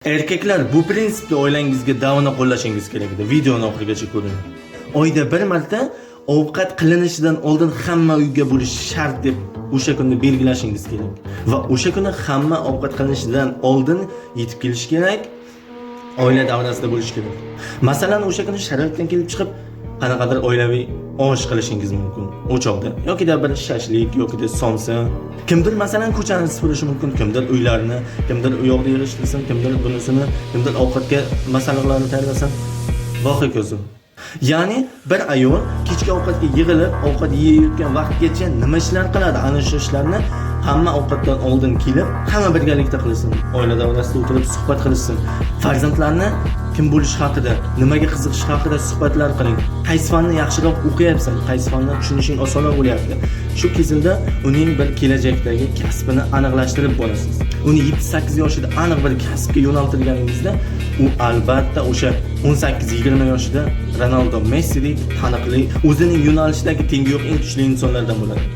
Erkaklar bu prinsipda oilangizga davomli qo'llashingiz kerak edi. Videoni oxirigacha ko'ring. Oyda bir marta ovqat qilinishidan oldin hamma uyga bo'lish shart deb o'sha kunni belgilashingiz kerak. Va o'sha kuni hamma ovqat qilinishidan oldin yetib kelish kerak. Oila davrasida bo'lish kerak. Masalan, o'sha kuni sharoitdan kelib chiqib qanaqadir oilaviy osh qilishingiz mumkin. O'choqda yokida bir shashlik yokida somsa. Kimdir masalan ko'chani supurishi mumkin, kimdir uylarni, kimdir u yoqda yig'ishtirsin, kimdir bunisini, kimdir ovqatga masalliqlarni tayyorlasin. Va hokazo. Ya'ni bir ayol kechki ovqatga yig'ilib, ovqat yeyayotgan vaqtgacha nima ishlar qiladi? Ana shu ishlarni hamma ovqatdan oldin kelib, hamma birgalikda qilsin. Oila davrasida o'tirib suhbat qilishsin. Farzandlarni kim bo'lish haqida, nimaga qiziqish haqida suhbatlar qiling. Qaysi fanni yaxshiroq o'qiyapsan, qaysi fanni tushunishing osonroq bo'lyapti. Shu kezda uning bir kelajakdagi kasbini aniqlashtirib borasiz. Uni 7-8 yoshida aniq bir kasbga yo'naltirganingizda, u albatta o'sha 18-20 yoshida Ronaldo, Messidek taniqli, o'zining yo'nalishidagi tengi yo'q eng kuchli insonlardan bo'ladi.